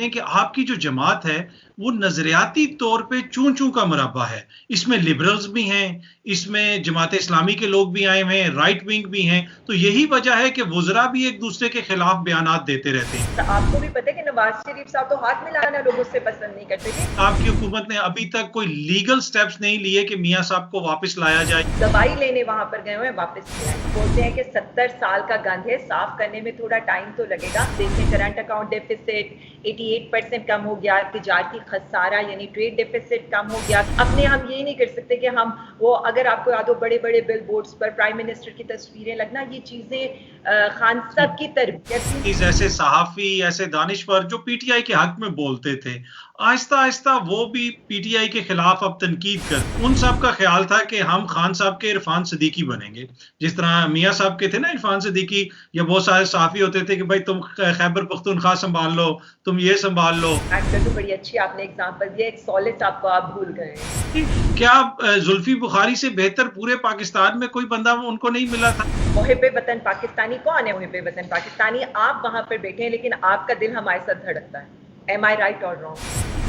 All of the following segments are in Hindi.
हैं कि आपकी जो जमात है वो नजरियाती तौर पे चूं चूं का मुरब्बा है। इसमें लिबरल्स भी हैं, इसमें जमात इस्लामी के लोग भी आए हुए हैं, राइट विंग भी हैं। तो यही वजह है कि वुज़रा भी एक दूसरे के खिलाफ बयानात देते रहते हैं। तो आपको भी पता है कि नवाज शरीफ साहब तो हाथ मिलाना लोग उससे पसंद नहीं करते थे। आपकी हुकूमत ने अभी तक कोई लीगल स्टेप्स नहीं लिए कि मियां साहब को वापस लाया जाए। दवाई लेने वहां पर गए हुए हैं, वापस ले आए। बोलते हैं कि 70 साल का गंध है, साफ करने में थोड़ा टाइम तो लगेगा। देखिए करंट अकाउंट डेफिसिट 88% कम हो गया, तिजारती खसारा यानी ट्रेड डेफिसिट कम हो गया। अपने हम ये नहीं कर सकते कि हम वो, अगर आपको याद हो बड़े बड़े बिल बोर्ड्स पर प्राइम मिनिस्टर की तस्वीरें लगना, ये चीजें खान साहब की तरबियत। ऐसे सहाफी, ऐसे दानिश्वर जो पीटीआई के हक में बोलते थे, आहिस्ता आहिस्ता वो भी पीटीआई के खिलाफ अब तनकीद कर, उन सब का ख्याल था कि हम खान साहब के इरफान सिद्दीकी बनेंगे, जिस तरह मियां साहब के थे ना इरफान सिद्दीकी, या बहुत सारे सहाफी होते थे कि भाई तुम खैबर पख्तूनख्वा संभाल लो, तुम ये संभाल लो। एक्टर तो बड़ी अच्छी आपने एग्जांपल दिया, एक सॉलिड आपको आप भूल गए। क्या जुल्फी बुखारी से बेहतर पूरे पाकिस्तान में कोई बंदा उनको नहीं मिला था? मुहिब्बे वतन पाकिस्तानी कौन है? मुहिब्बे वतन पाकिस्तानी आप वहां पर बैठे हैं, लेकिन आपका दिल हमारे साथ धड़कता है। एम आई राइट और रॉन्ग?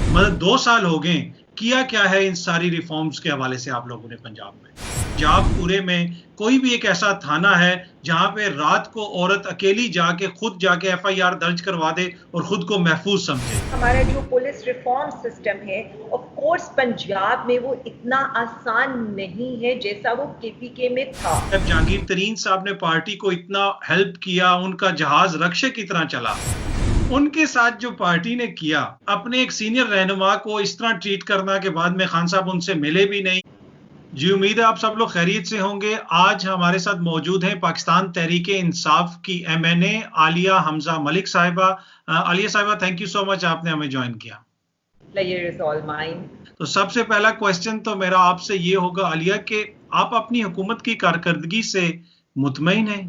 मतलब 2 साल हो गए, किया क्या है इन सारी रिफॉर्म्स के हवाले से आप लोगों ने पंजाब में? पंजाब पूरे में कोई भी एक ऐसा थाना है जहां पे रात को औरत अकेली जाके खुद जाके एफआईआर दर्ज करवा दे और खुद को महफूज समझे? हमारा जो पुलिस रिफॉर्म सिस्टम है, ऑफ कोर्स पंजाब में वो इतना आसान नहीं है जैसा वो केपीके में था। जब जहांगीर तरीन साहब ने पार्टी को इतना हेल्प किया, उनका जहाज रक्षक की तरह चला, उनके साथ जो पार्टी ने किया, अपने एक सीनियर रहनुमा को इस तरह ट्रीट करना के बाद में खान साहब उनसे मिले भी नहीं। जी, उम्मीद है आप सब लोग खैरियत से होंगे। आज हमारे साथ मौजूद हैं पाकिस्तान तहरीक इंसाफ की एमएनए आलिया हमजा मलिक साहिबा। आलिया साहिबा, थैंक यू सो मच, आपने हमें ज्वाइन किया। Player is all mine. तो सबसे पहला क्वेश्चन तो मेरा आपसे ये होगा आलिया, कि आप अपनी हुकूमत की कारकर्दगी से मुतमईन हैं?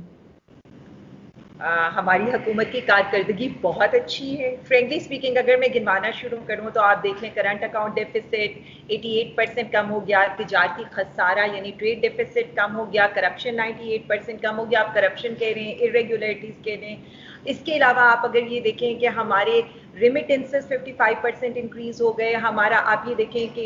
हमारी हुकूमत की कारकर्दगी बहुत अच्छी है। फ्रेंकली स्पीकिंग अगर मैं गिनवाना शुरू करूँ तो आप देख लें, करंट अकाउंट डेफिसिट 88% कम हो गया, तिजारती खसारा यानी ट्रेड डेफिसिट कम हो गया, करप्शन 98% कम हो गया। आप करप्शन कह रहे हैं, इरेगुलरिटीज़ कह रहे हैं। इसके अलावा आप अगर ये देखें कि हमारे रिमिटेंसेस 55% इंक्रीज हो गए। हमारा आप ये देखें कि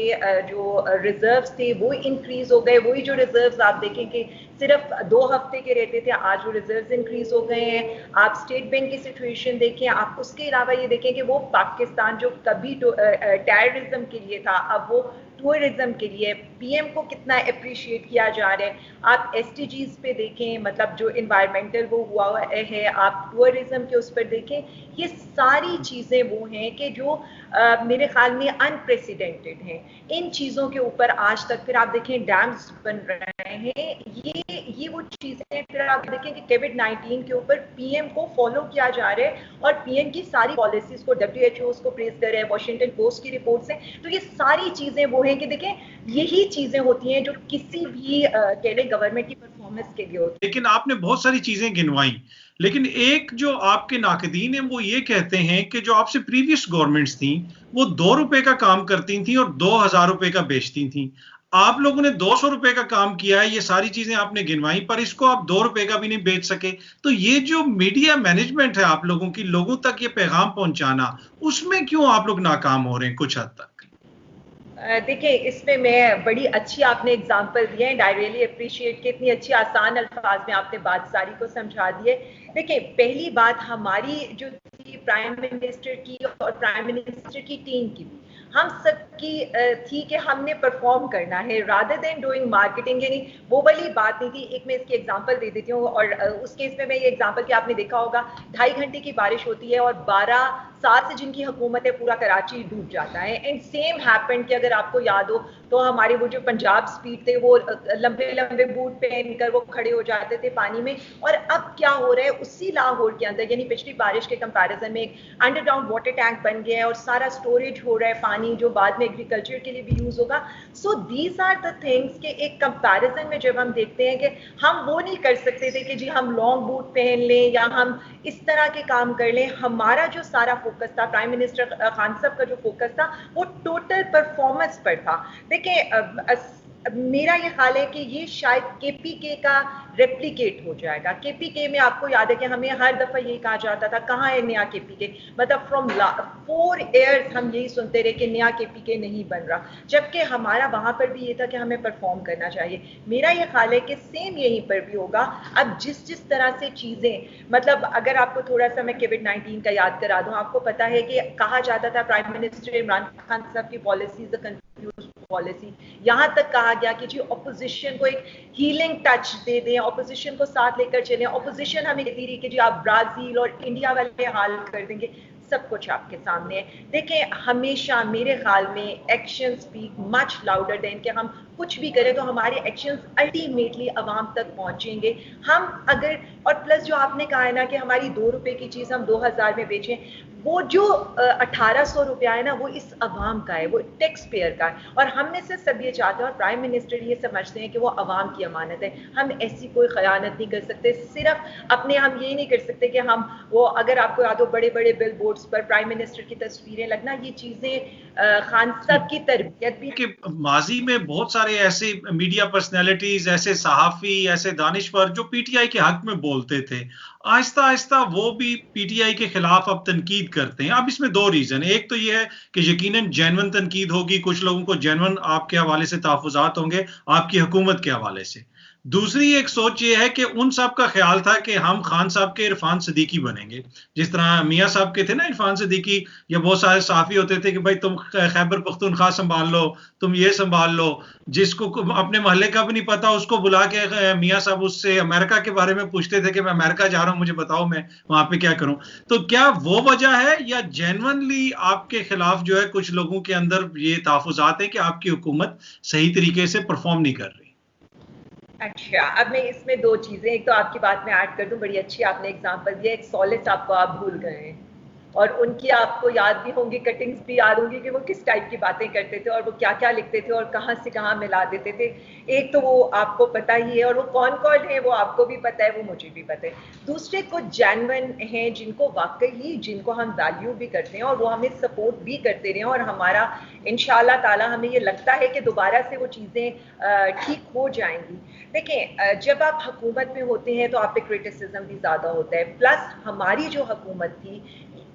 जो रिजर्व्स थे वो इंक्रीज हो गए। वही जो रिजर्व्स आप देखें कि सिर्फ 2 हफ्ते के रहते थे, आज वो रिजर्व्स इंक्रीज हो गए हैं। आप स्टेट बैंक की सिचुएशन देखें, आप उसके अलावा ये देखें कि वो पाकिस्तान जो कभी टेररिज्म के लिए था, अब वो टूरिज्म के लिए पीएम को कितना अप्रिशिएट किया जा रहा है। आप एसडीजीज पे देखें, मतलब जो इन्वायरमेंटल वो हुआ है, आप टूरिज्म के उस पर देखें। ये सारी चीज़ें वो हैं कि जो मेरे ख्याल में अनप्रेसिडेंटेड हैं। इन चीज़ों के ऊपर आज तक, फिर आप देखें डैम्स बन रहे हैं, ये वो चीज़ें, फिर आप देखें कि कोविड-19 के ऊपर पीएम को फॉलो किया जा रहा है और पीएम की सारी पॉलिसीज को डब्ल्यूएचओ को प्रेज कर रहे हैं, वॉशिंगटन पोस्ट की रिपोर्ट से। तो ये सारी चीज़ें वो हैं कि देखें, यही चीज़ें होती हैं जो किसी भी कह लें गवर्नमेंट की परफॉर्मेंस के लिए होती है। लेकिन आपने बहुत सारी चीजें गिनवाई, लेकिन एक जो आपके नाकदीन हैं वो ये कहते हैं कि जो आपसे प्रीवियस गवर्नमेंट्स थी वो 2 रुपए का काम करती थी और 2000 रुपए का बेचती थी। आप लोगों ने 200 रुपए का काम किया है, ये सारी चीजें आपने गिनवाई, पर इसको आप 2 रुपए का भी नहीं बेच सके। तो ये जो मीडिया मैनेजमेंट है आप लोगों की, लोगों तक ये पैगाम पहुंचाना, उसमें क्यों आप लोग नाकाम हो रहे हैं कुछ हद तक? देखिए, इसमें मैं बड़ी अच्छी आपने एग्जांपल दिए हैं। आई रियली अप्रिशिएट कि इतनी अच्छी आसान अल्फाज में आपने बात सारी को समझा दी है। देखिए, पहली बात हमारी जो थी प्राइम मिनिस्टर की और प्राइम मिनिस्टर की टीम की भी, हम सबकी थी कि हमने परफॉर्म करना है रादर देन डूइंग मार्केटिंग। यानी वो वाली बात नहीं थी। एक मैं इसकी एग्जांपल दे देती हूँ, और उस केस में मैं ये एग्जांपल कि आपने देखा होगा 2.5 घंटे की बारिश होती है और 12 साल से जिनकी हुकूमत है पूरा कराची डूब जाता है। एंड सेम हैपन कि अगर आपको याद हो तो हमारे वो जो पंजाब स्पीड थे वो लंबे लंबे बूट पहनकर वो खड़े हो जाते थे पानी में। और अब क्या हो रहा है उसी लाहौर के अंदर, यानी पिछली बारिश के कंपैरिजन में एक अंडरग्राउंड वाटर टैंक बन गया है और सारा स्टोरेज हो रहा है पानी जो बाद में एग्रीकल्चर के लिए भी यूज होगा। So these are the things के एक कंपैरिजन में जब हम देखते हैं कि हम वो नहीं कर सकते थे कि जी हम लॉन्ग बूट पहन लें या हम इस तरह के काम कर लें। हमारा जो सारा फोकस था, प्राइम मिनिस्टर खान साहब का जो फोकस था, वो टोटल परफॉर्मेंस पर था। देखिए, मेरा ये ख्याल है कि ये शायद केपीके का रेप्लिकेट हो जाएगा। केपीके में आपको याद है कि हमें हर दफा यही कहा जाता था कहाँ है नया केपीके, मतलब फ्रॉम 4 ईयर्स हम यही सुनते रहे कि नया केपीके नहीं बन रहा, जबकि हमारा वहां पर भी ये था कि हमें परफॉर्म करना चाहिए। मेरा ये ख्याल है कि सेम यहीं पर भी होगा। अब जिस जिस तरह से चीजें, मतलब अगर आपको थोड़ा सा मैं कोविड-19 का याद करा दूं, आपको पता है कि कहा जाता था प्राइम मिनिस्टर इमरान खान साहब की पॉलिसी पॉलिसी, यहां तक कहा गया कि जी ऑपोजिशन को एक हीलिंग टच दे दें, ऑपोजिशन को साथ लेकर चलें। ऑपोजिशन हमें कहती रही कि जी आप ब्राजील और इंडिया वाले हाल कर देंगे। सब कुछ आपके सामने है। देखें, हमेशा मेरे ख्याल में action speak much louder than कि हम कुछ भी करें तो हमारे एक्शंस अल्टीमेटली आवाम तक पहुंचेंगे। हम अगर, और प्लस जो आपने कहा है ना कि हमारी 2 रुपए की चीज हम 2000 में बेचें, वो जो 1800 रुपया है ना, वो इस अवाम का है, वो टैक्स पेयर का है। और हम में से सब ये चाहते हैं और प्राइम मिनिस्टर ये समझते हैं कि वो अवाम की अमानत है। हम ऐसी कोई खयानत नहीं कर सकते। सिर्फ अपने हम ये नहीं कर सकते कि हम वो, अगर आपको याद हो बड़े बड़े बिल बोर्ड्स पर प्राइम मिनिस्टर की तस्वीरें लगना, ये चीजें खान साहब की तरबियत भी कि माजी में बहुत सारे ऐसे मीडिया पर्सनैलिटीज, ऐसे सहाफ़ी, ऐसे दानिश्वर जो पीटीआई के हक में बोलते थे, आहिस्ता आहिस्ता वो भी पीटीआई के खिलाफ अब तनकीद करते हैं। अब इसमें 2 रीजन है। एक तो ये है कि यकीनन जेन्युइन तनकीद होगी, कुछ लोगों को जेन्युइन आपके हवाले से तहफ़्फ़ुज़ात होंगे आपकी हुकूमत के हवाले से। दूसरी एक सोच ये है कि उन सब का ख्याल था कि हम खान साहब के इरफान सिद्दीकी बनेंगे, जिस तरह मियाँ साहब के थे ना इरफान सिद्दीकी, या बहुत सारे सहाफ़ी होते थे कि भाई तुम खैबर पख्तूनख्वा संभाल लो, तुम ये संभाल लो। जिसको अपने मोहल्ले का भी नहीं पता उसको बुला के मियाँ साहब उससे अमेरिका के बारे में पूछते थे कि मैं अमेरिका जा रहा हूं, मुझे बताओ मैं वहां पे क्या करूं। तो क्या वो वजह है या जेन्युइनली आपके खिलाफ जो है कुछ लोगों के अंदर ये तहफ़्फ़ुज़ात है कि आपकी हुकूमत सही तरीके से परफॉर्म नहीं कर रही? अच्छा, अब मैं इसमें 2 चीज़ें, एक तो आपकी बात में ऐड कर दूं, बड़ी अच्छी आपने एग्जांपल दिया। एक सॉलिस आपको आप भूल गए हैं, और उनकी आपको याद भी होंगी, कटिंग्स भी याद होंगी कि वो किस टाइप की बातें करते थे और वो क्या-क्या लिखते थे और कहाँ से कहाँ मिला देते थे। एक तो वो आपको पता ही है, और वो कौन-कौन है वो आपको भी पता है, वो मुझे भी पता है। दूसरे कुछ जेन्युइन हैं जिनको वाक़ई, जिनको हम वैल्यू भी करते हैं और वो हमें सपोर्ट भी करते रहे हैं, और हमारा इंशाअल्लाह ताला हमें ये लगता है कि दोबारा से वो चीज़ें ठीक हो जाएँगी। देखें, जब आप हुकूमत में होते हैं तो आप पे क्रिटिसिज्म भी ज़्यादा होता है, प्लस हमारी जो हुकूमत थी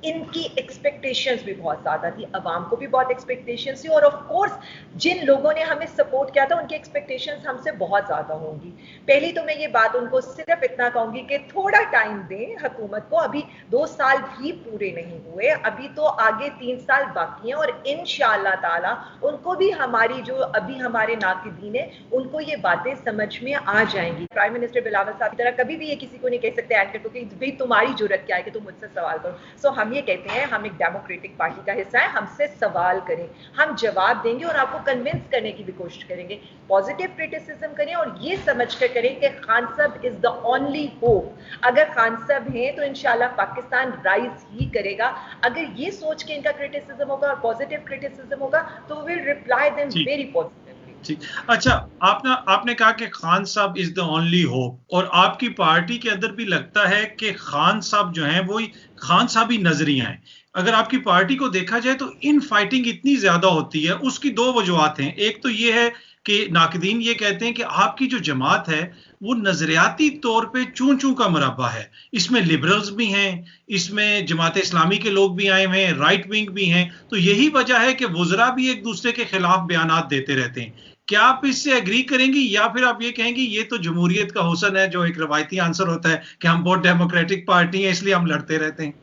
इनकी एक्सपेक्टेशंस भी बहुत ज़्यादा थी, अवाम को भी बहुत एक्सपेक्टेशंस थी, और ऑफ कोर्स जिन लोगों ने हमें सपोर्ट किया था उनकी एक्सपेक्टेशंस हमसे बहुत ज़्यादा होंगी। पहली तो मैं ये बात उनको सिर्फ इतना कहूँगी कि थोड़ा टाइम दें हुकूमत को, अभी 2 साल भी पूरे नहीं हुए, अभी तो आगे 3 साल बाकी हैं, और इंशाअल्लाह ताला उनको भी, हमारी जो अभी हमारे नाक़िदीन हैं, उनको ये बातें समझ में आ जाएंगी। प्राइम मिनिस्टर बिलावल साहब की तरह कभी भी ये किसी को नहीं कह सकते एंकर को कि भाई तुम्हारी जरूरत क्या है कि तुम मुझसे सवाल करो। सो हम ये कहते हैं हम एक डेमोक्रेटिक पार्टी का हिस्सा है, हमसे सवाल करें, हम जवाब देंगे और आपको कन्विंस करने की भी कोशिश करेंगे। पॉजिटिव क्रिटिसिज्म करें और ये समझ कर करें कि खान साहब इज द ओनली होप। अगर खान साहब हैं तो इंशाल्लाह पाकिस्तान राइज ही करेगा। अगर ये सोच के इनका क्रिटिसिज्म होगा और पॉजिटिव क्रिटिसिज्म होगा तो will reply them very positively. ठीक। अच्छा, आपने कहा कि खान साहब इज द ओनली होप, और आपकी पार्टी के अंदर भी लगता है कि खान साहब जो हैं वो खान साहब ही नजरिया हैं। अगर आपकी पार्टी को देखा जाए तो इन फाइटिंग इतनी ज्यादा होती है, उसकी 2 वजूहत हैं। एक तो ये है कि नाकदीन ये कहते हैं कि आपकी जो जमात है वो नजरियाती तौर पे चूं चूं का मुरब्बा है, इसमें लिबरल्स भी हैं, इसमें जमात इस्लामी के लोग भी आए हुए हैं, राइट विंग भी हैं। तो यही वजह है कि वुजरा भी एक दूसरे के खिलाफ बयानात देते रहते हैं। क्या आप इससे एग्री करेंगी, या फिर आप ये कहेंगी ये तो जमहूरियत का हुस्न है, जो एक रवायती आंसर होता है कि हम बहुत डेमोक्रेटिक पार्टी हैं इसलिए हम लड़ते रहते हैं?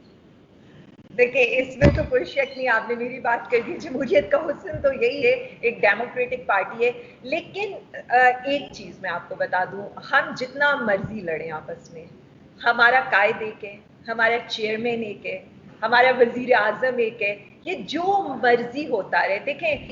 देखिए, इसमें तो कोई शक नहीं, आपने मेरी बात कर दी। जमहूरियत का हुस्न तो यही है, एक डेमोक्रेटिक पार्टी है। लेकिन एक चीज मैं आपको बता दूं, हम जितना मर्जी लड़ें आपस में, हमारा कायद एक है, हमारा चेयरमैन एक है, हमारा वजीर आजम एक है, ये जो मर्जी होता रहे। देखें,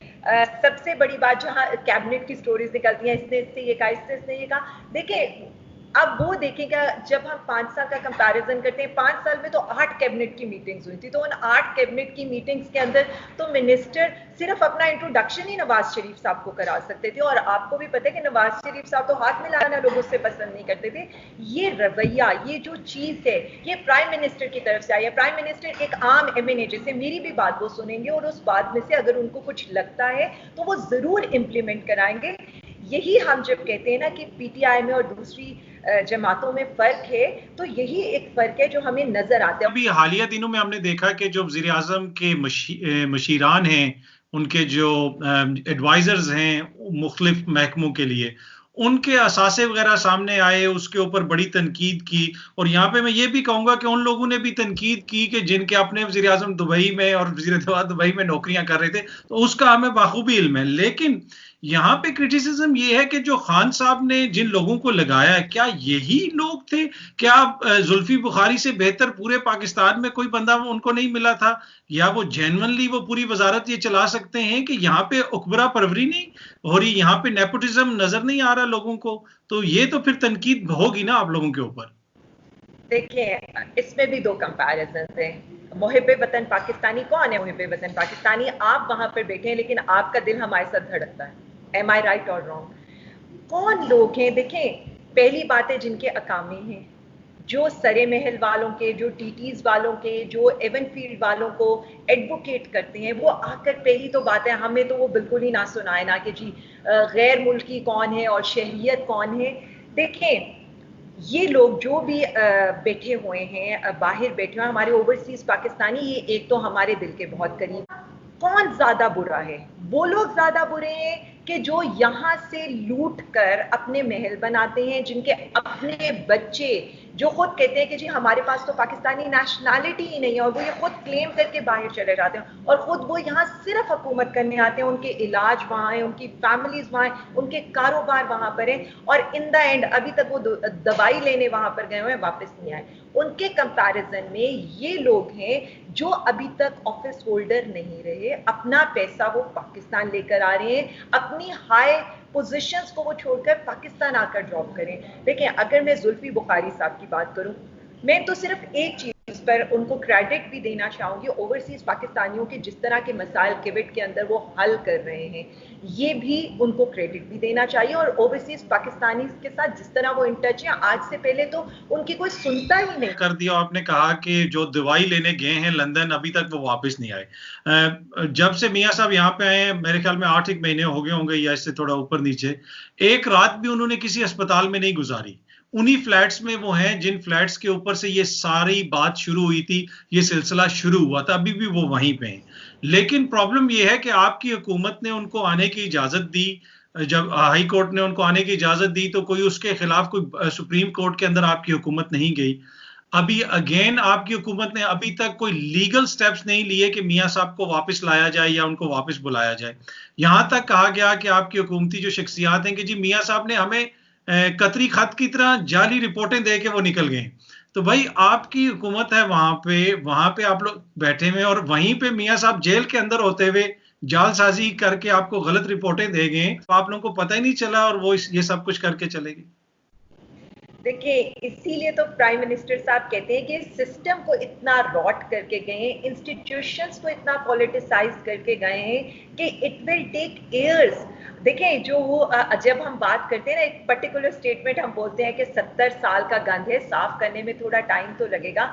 सबसे बड़ी बात जहां कैबिनेट की स्टोरीज निकलती हैं, इसने ये कहा, इसने ये कहा। देखें, अब वो देखेगा, जब हम 5 साल का कंपैरिजन करते हैं, 5 साल में तो 8 कैबिनेट की मीटिंग्स हुई थी, तो उन 8 कैबिनेट की मीटिंग्स के अंदर तो मिनिस्टर सिर्फ अपना इंट्रोडक्शन ही नवाज शरीफ साहब को करा सकते थे, और आपको भी पता है कि नवाज शरीफ साहब तो हाथ मिलाना लोगों से पसंद नहीं करते थे। ये रवैया, ये जो चीज है, ये प्राइम मिनिस्टर की तरफ से आई है। प्राइम मिनिस्टर एक आम एमएनए, जैसे मेरी भी बात वो सुनेंगे और उस बात में से अगर उनको कुछ लगता है तो वो जरूर इंप्लीमेंट कराएंगे। यही हम जब कहते हैं ना कि पीटीआई में और दूसरी जमातों में फर्क है, तो यही एक फर्क है जो हमें नजर आता है। अभी हालिया दिनों में हमने देखा कि जो वज़ीर आज़म के मशीरान हैं, उनके जो एडवाइजर्स हैं मुख्तलिफ महकमों के लिए, उनके असासे वगैरह सामने आए, उसके ऊपर बड़ी तनकीद की। और यहाँ पे मैं ये भी कहूंगा कि उन लोगों ने भी तनकीद की कि जिनके अपने वज़ीर आज़म दुबई में और वज़ीर दफ़ा दुबई में नौकरियां कर रहे थे, तो उसका हमें बाखूबी इल्म है। लेकिन यहाँ पे क्रिटिसिज्म ये है कि जो खान साहब ने जिन लोगों को लगाया, क्या यही लोग थे? क्या जुल्फी बुखारी से बेहतर पूरे पाकिस्तान में कोई बंदा उनको नहीं मिला था? या वो जेन्युइनली वो पूरी वजारत ये चला सकते हैं कि यहाँ पे उकबरा परवरी नहीं हो रही, यहाँ पे नेपोटिज्म नजर नहीं आ रहा लोगों को? तो ये तो फिर तनकीद होगी ना आप लोगों के ऊपर। देखिए, इसमें भी दो कंपैरिजन हैं। मुहिब्बे वतन पाकिस्तानी कौन है? मुहिब्बे वतन पाकिस्तानी आप वहां पर बैठे हैं, लेकिन आपका दिल हमारे साथ धड़कता है। एम आई राइट और रॉन्ग? कौन लोग हैं? देखें, पहली बात है जिनके अकामी हैं, जो सरे महल वालों के, जो टीटीज वालों के, जो एवन फील्ड वालों को एडवोकेट करते हैं, वो आकर पहली तो बात है, हमें तो वो बिल्कुल ही ना सुनाए ना कि जी गैर मुल्की कौन है और शहरियत कौन है। देखें, ये लोग जो भी बैठे हुए हैं, बाहर बैठे हुए हैं, हमारे ओवरसीज पाकिस्तानी, ये एक तो हमारे दिल के बहुत करीब। कौन ज्यादा बुरा है? वो लोग ज्यादा बुरे हैं कि जो यहाँ से लूट कर अपने महल बनाते हैं, जिनके अपने बच्चे जो खुद कहते हैं कि जी हमारे पास तो पाकिस्तानी नेशनैलिटी ही नहीं है, और वो ये खुद क्लेम करके बाहर चले जाते हैं, और खुद वो यहाँ सिर्फ हुकूमत करने आते हैं। उनके इलाज वहाँ है, उनकी फैमिलीज वहाँ है, उनके कारोबार वहाँ पर है, और इन द एंड अभी तक वो दवाई लेने वहाँ पर गए हुए हैं, वापस नहीं आए। उनके कंपैरिजन में ये लोग हैं जो अभी तक ऑफिस होल्डर नहीं रहे, अपना पैसा वो पाकिस्तान लेकर आ रहे हैं, अपनी हाई पोजीशंस को वो छोड़कर पाकिस्तान आकर जॉब करें। देखिए, अगर मैं जुल्फी बुखारी साहब की बात करूं, मैं तो सिर्फ एक चीज पर उनको क्रेडिट भी देना चाहूंगी, ओवरसीज पाकिस्तानियों के जिस तरह के मसाइल किविट के अंदर वो हल कर रहे हैं, ये भी उनको क्रेडिट भी देना चाहिए। और ओवरसीज पाकिस्तानी के साथ जिस तरह वो इन टच है, आज से पहले तो उनकी कोई सुनता ही नहीं कर दिया। आपने कहा कि जो दवाई लेने गए हैं लंदन, अभी तक वो वापस नहीं आए। जब से मियां साहब यहाँ पे आए, मेरे ख्याल में 8 एक महीने हो गए होंगे या इससे थोड़ा ऊपर नीचे, एक रात भी उन्होंने किसी अस्पताल में नहीं गुजारी। उन्हीं फ्लैट्स में वो हैं जिन फ्लैट्स के ऊपर से ये सारी बात शुरू हुई थी, ये सिलसिला शुरू हुआ था, अभी भी वो वहीं पे हैं। लेकिन प्रॉब्लम ये है कि आपकी हुकूमत ने उनको आने की इजाजत दी, जब हाई कोर्ट ने उनको आने की इजाजत दी तो कोई उसके खिलाफ कोई सुप्रीम कोर्ट के अंदर आपकी हुकूमत नहीं गई। अभी अगेन आपकी हुकूमत ने अभी तक कोई लीगल स्टेप्स नहीं लिए कि मियां साहब को वापस लाया जाए या उनको वापस बुलाया जाए। यहां तक कहा गया कि आपकी हुकूमती जो शख्सियात हैं कि जी मियां साहब ने हमें कतरी खत की तरह जाली रिपोर्टें दे के वो निकल गए। तो भाई आपकी हुकूमत है वहां पे आप लोग बैठे हुए, और वहीं पे मियां साहब जेल के अंदर होते हुए जालसाजी करके आपको गलत रिपोर्टें दे गए, तो आप लोगों को पता ही नहीं चला और वो ये सब कुछ करके चले गए। देखिए, इसीलिए तो प्राइम मिनिस्टर साहब कहते हैं कि सिस्टम को इतना रॉट करके गए हैं, इंस्टीट्यूशंस को इतना पॉलिटिसाइज करके गए हैं कि इट विल टेक इयर्स। देखें, जो वो जब हम बात करते हैं ना, एक पर्टिकुलर स्टेटमेंट हम बोलते हैं कि 70 साल का गंध है, साफ करने में थोड़ा टाइम तो लगेगा।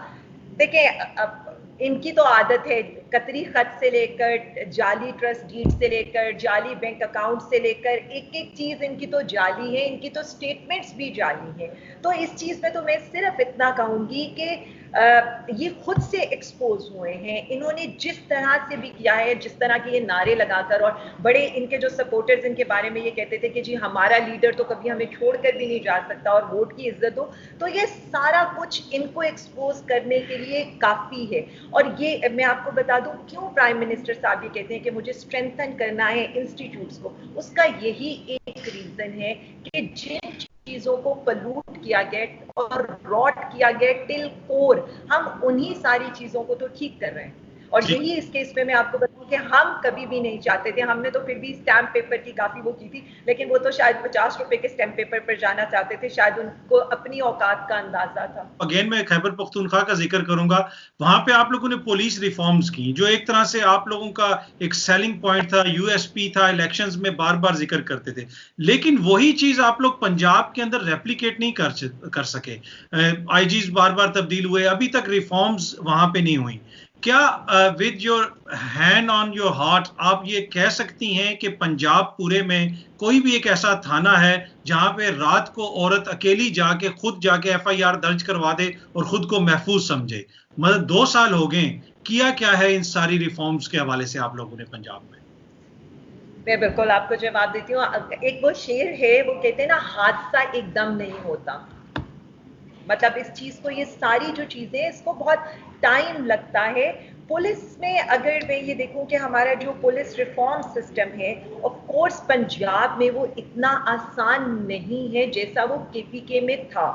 देखें, इनकी तो आदत है, कतरी खत से लेकर जाली ट्रस्ट डीड से लेकर जाली बैंक अकाउंट से लेकर एक एक चीज इनकी तो जाली है, इनकी तो स्टेटमेंट्स भी जाली हैं। तो इस चीज में तो मैं सिर्फ इतना कहूंगी कि ये खुद से एक्सपोज हुए हैं। इन्होंने जिस तरह से भी किया है, जिस तरह के ये नारे लगाकर, और बड़े इनके जो सपोर्टर्स इनके बारे में ये कहते थे कि जी हमारा लीडर तो कभी हमें छोड़कर भी नहीं जा सकता और वोट की इज्जत हो, तो ये सारा कुछ इनको एक्सपोज करने के लिए काफी है। और ये मैं आपको बता दूं क्यों प्राइम मिनिस्टर साहब ये कहते हैं कि मुझे स्ट्रेंथन करना है इंस्टीट्यूट्स को। उसका यही एक रीजन है कि जिन चीजों को पलूट किया गया और रॉट किया गया टिल कोर, हम उन्हीं सारी चीजों को तो ठीक कर रहे हैं। और यही इस केस में मैं आपको बताऊं कि हम कभी भी नहीं चाहते थे, हमने तो फिर भी स्टैम्प पेपर की काफी वो की थी, लेकिन वो तो शायद 50 रुपए के स्टैम्प पेपर पर जाना चाहते थे, शायद उनको अपनी औकात का अंदाजा था। अगेन मैं खैबर पख्तूनख्वा का जिक्र करूंगा, वहां पे आप लोगों ने पुलिस रिफॉर्म्स की जो एक तरह से आप लोगों का एक सेलिंग पॉइंट था, यूएसपी था, इलेक्शंस में बार बार जिक्र करते थे। लेकिन वही चीज आप लोग पंजाब के अंदर रेप्लिकेट नहीं कर सके। आईजीज बार बार तब्दील हुए, अभी तक रिफॉर्म्स वहां पे नहीं हुई। क्या with your hand on your heart आप ये कह सकती हैं कि पंजाब पूरे में कोई भी एक ऐसा थाना है जहां पे रात को औरत अकेली जाके खुद जाके एफआईआर दर्ज करवा दे और खुद को महफूज समझे? मतलब 2 साल हो गए, किया क्या है इन सारी रिफॉर्म्स के हवाले से आप लोगों ने पंजाब में? मैं बिल्कुल आपको जवाब देती हूँ। एक वो शेर है, वो कहते हैं ना, हादसा एकदम नहीं होता। मतलब इस चीज को, ये सारी जो चीजें, इसको बहुत टाइम लगता है। पुलिस में अगर मैं ये देखूं कि हमारा जो पुलिस रिफॉर्म सिस्टम है, ऑफ कोर्स पंजाब में वो इतना आसान नहीं है जैसा वो केपीके में था।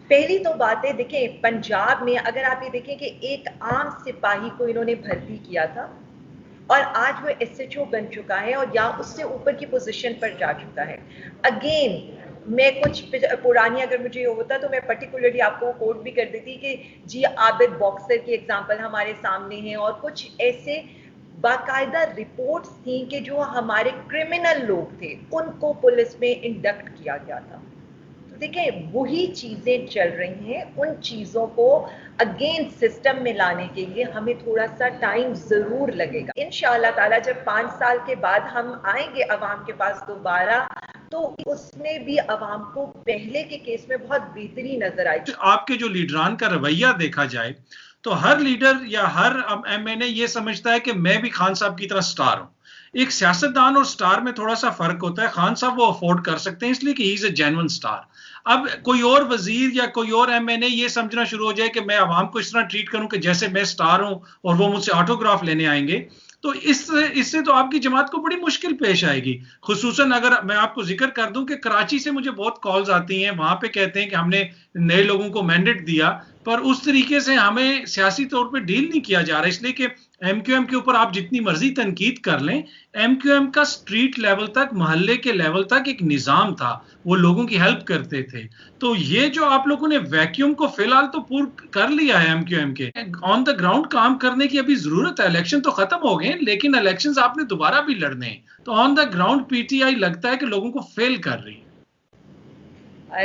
पहली तो बात है, देखें पंजाब में अगर आप ये देखें कि एक आम सिपाही को इन्होंने भर्ती किया था और आज वो एसएचओ बन चुका है और या उससे ऊपर की पोजीशन पर जा चुका है। अगेन मैं कुछ पुरानी, अगर मुझे होता तो मैं पर्टिकुलरली आपको कोट भी कर देती कि जी आबिद बॉक्सर की एग्जांपल हमारे सामने है, और कुछ ऐसे बाकायदा रिपोर्ट्स थी कि जो हमारे क्रिमिनल लोग थे उनको पुलिस में इंडक्ट किया गया था। देखिए वही चीजें चल रही हैं, उन चीजों को अगेन सिस्टम में लाने के लिए हमें थोड़ा सा टाइम जरूर लगेगा। इंशाअल्लाह ताला जब 5 साल के बाद हम आएंगे अवाम के पास दोबारा, तो उसमें भी अवाम को पहले के केस में बहुत बेहतरी नजर आएगी। आपके जो लीडरान का रवैया देखा जाए तो हर लीडर या हर एमएनए ये समझता है कि मैं भी खान साहब की तरह स्टार हूं। एक सियासतदान और स्टार में थोड़ा सा फर्क होता है। खान साहब वो अफोर्ड कर सकते हैं इसलिए कि he is a genuine star. अब कोई और वजीर या कोई और एमएनए ये समझना शुरू हो जाए कि मैं आवाम को इस तरह ट्रीट करूं कि जैसे मैं स्टार हूं और वो मुझसे ऑटोग्राफ लेने आएंगे, तो इससे तो आपकी जमात को बड़ी मुश्किल पेश आएगी। खुसूसन अगर मैं आपको जिक्र कर दूं कि कराची से मुझे बहुत कॉल्स आती हैं, वहां पे कहते हैं कि हमने नए लोगों को मैंडेट दिया पर उस तरीके से हमें सियासी तौर पे डील नहीं किया जा रहा, इसलिए कि एमक्यूएम के ऊपर आप जितनी मर्जी तनकीद कर लें, एमक्यूएम का स्ट्रीट लेवल तक, मोहल्ले के लेवल तक एक निजाम था, वो लोगों की हेल्प करते थे। तो ये जो आप लोगों ने वैक्यूम को फिलहाल तो पूर्ण कर लिया है एमक्यूएम के, ऑन द ग्राउंड काम करने की अभी जरूरत है। इलेक्शन तो खत्म हो गए लेकिन इलेक्शंस आपने दोबारा भी लड़ने हैं, तो ऑन द ग्राउंड पीटीआई लगता है कि लोगों को फेल कर रही है।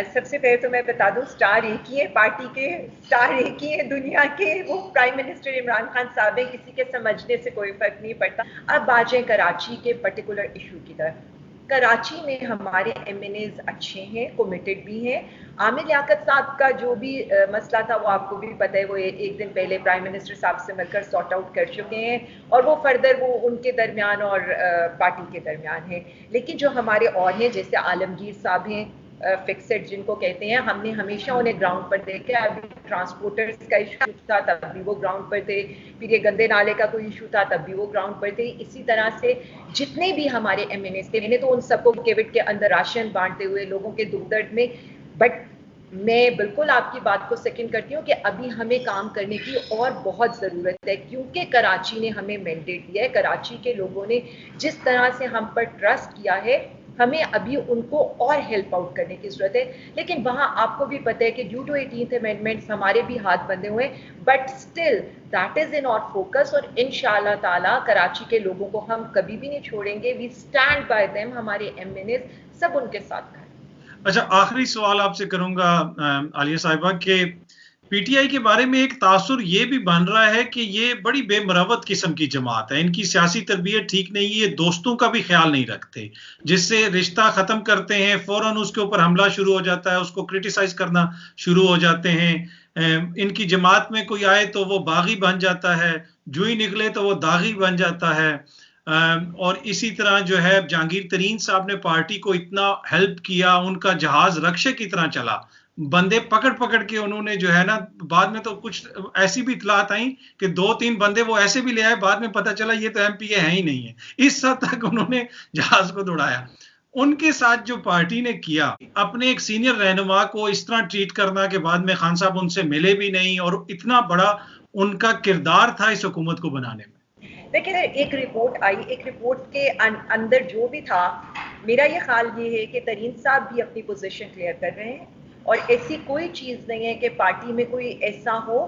सबसे पहले तो मैं बता दूं, स्टार एक ही है, पार्टी के स्टार एक ही है दुनिया के, वो प्राइम मिनिस्टर इमरान खान साहब है। किसी के समझने से कोई फर्क नहीं पड़ता। अब आ जाए कराची के पर्टिकुलर इशू की तरफ। कराची में हमारे एमएनएज अच्छे हैं, कमिटेड भी हैं। आमिर लियाकत साहब का जो भी मसला था वो आपको भी पता है, वो एक दिन पहले प्राइम मिनिस्टर साहब से मिलकर सॉर्ट आउट कर चुके हैं और वो फर्दर वो उनके दरमियान और पार्टी के दरमियान है। लेकिन जो हमारे और हैं, जैसे आलमगीर साहब हैं, फिक्सेड जिनको कहते हैं, हमने हमेशा उन्हें ग्राउंड पर देखा। अभी ट्रांसपोर्टर्स का इशू था तब भी वो ग्राउंड पर थे, फिर ये गंदे नाले का कोई इशू था तब भी वो ग्राउंड पर थे। इसी तरह से जितने भी हमारे एमएनए थे, मैंने तो उन सबको कोविड के अंदर राशन बांटते हुए लोगों के दुख दर्द में, बट मैं बिल्कुल आपकी बात को सेकंड करती हूँ कि अभी हमें काम करने की और बहुत ज़रूरत है, क्योंकि कराची ने हमें मैंडेट दिया है। कराची के लोगों ने जिस तरह से हम पर ट्रस्ट किया है, हमें अभी उनको और हेल्प आउट करने की जरूरत है। लेकिन वहां आपको भी पता है कि ड्यू टू 18th अमेंडमेंट्स हमारे भी हाथ बंधे हुए हैं, but still that is in our focus. और इंशाल्लाह ताला कराची के लोगों को हम कभी भी नहीं छोड़ेंगे। वी स्टैंड बाय देम, हमारे एमएनएस सब उनके साथ हैं। अच्छा, आखिरी सवाल आपसे करूंगा आलिया साहिबा के पीटीआई के बारे में एक तासुर ये भी बन रहा है कि ये बड़ी बेमरवत किस्म की जमात है, इनकी सियासी तरबियत ठीक नहीं है, ये दोस्तों का भी ख्याल नहीं रखते, जिससे रिश्ता खत्म करते हैं फौरन उसके ऊपर हमला शुरू हो जाता है, उसको क्रिटिसाइज करना शुरू हो जाते हैं। इनकी जमात में कोई आए तो वो बागी बन जाता है, जुई निकले तो वो दागी बन जाता है। और इसी तरह जो है जहांगीर तरीन साहब ने पार्टी को इतना हेल्प किया, उनका जहाज रक्षे की तरह चला, बंदे पकड़ पकड़ के उन्होंने जो है ना, बाद में तो कुछ ऐसी भी इतलात आई कि 2-3 बंदे वो ऐसे भी ले आए, बाद में पता चला ये तो एमपीए है ही नहीं है। इस हद तक उन्होंने जहाज को दौड़ाया। उनके साथ जो पार्टी ने किया, अपने एक सीनियर रहनुमा को इस तरह ट्रीट करना के बाद में खान साहब उनसे मिले भी नहीं, और इतना बड़ा उनका किरदार था इस हुकूमत को बनाने में। देखिए, एक रिपोर्ट आई, एक रिपोर्ट के अंदर जो भी था, मेरा ये ख्याल ये है कि तरीन साहब भी अपनी पोजीशन क्लियर कर रहे हैं और ऐसी कोई चीज़ नहीं है कि पार्टी में कोई ऐसा हो।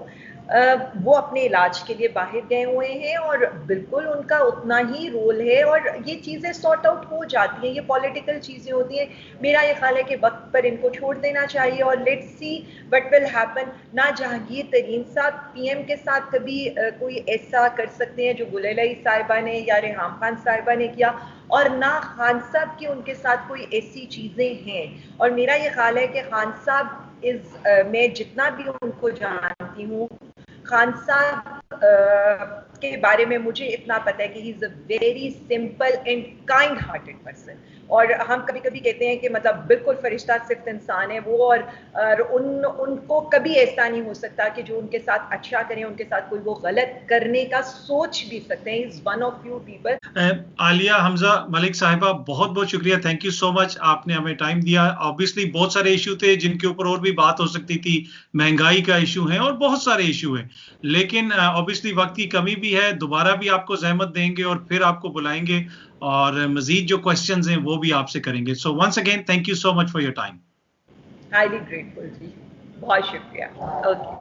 वो अपने इलाज के लिए बाहर गए हुए हैं और बिल्कुल उनका उतना ही रोल है और ये चीज़ें सॉर्ट आउट हो जाती हैं, ये पॉलिटिकल चीज़ें होती हैं। मेरा ये ख्याल है कि वक्त पर इनको छोड़ देना चाहिए और let's see what will happen. ना जहांगीर तरीन साहब पीएम के साथ कभी कोई ऐसा कर सकते हैं जो गुलेलाई साहिबा ने या रेहाम खान साहिबा ने किया, और ना खान साहब की उनके साथ कोई ऐसी चीज़ें हैं। और मेरा ये ख्याल है कि खान साहब मैं जितना भी उनको जानती हूँ, खान साहब के बारे में मुझे इतना पता है कि he is a very simple and kind hearted person. और हम कभी कभी कहते हैं कि मतलब बिल्कुल फरिश्ता सिर्फ इंसान है वो, और उनको कभी ऐसा नहीं हो सकता कि जो उनके साथ अच्छा करें उनके साथ कोई वो गलत करने का सोच भी सकते हैं। Is one of few people. Alia Hamza Malik साहिबा, बहुत बहुत शुक्रिया, थैंक यू सो मच, आपने हमें टाइम दिया। ऑब्वियसली बहुत सारे इशू थे जिनके ऊपर और भी बात हो सकती थी, महंगाई का इशू है और बहुत सारे इशू हैं, लेकिन ऑब्वियसली वक्त की कमी भी है। दोबारा भी आपको जहमत देंगे और फिर आपको बुलाएंगे और मजीद जो क्वेश्चंस हैं वो भी आपसे करेंगे। So once again thank you so much for your time. Highly grateful जी, बहुत शुक्रिया। ओके।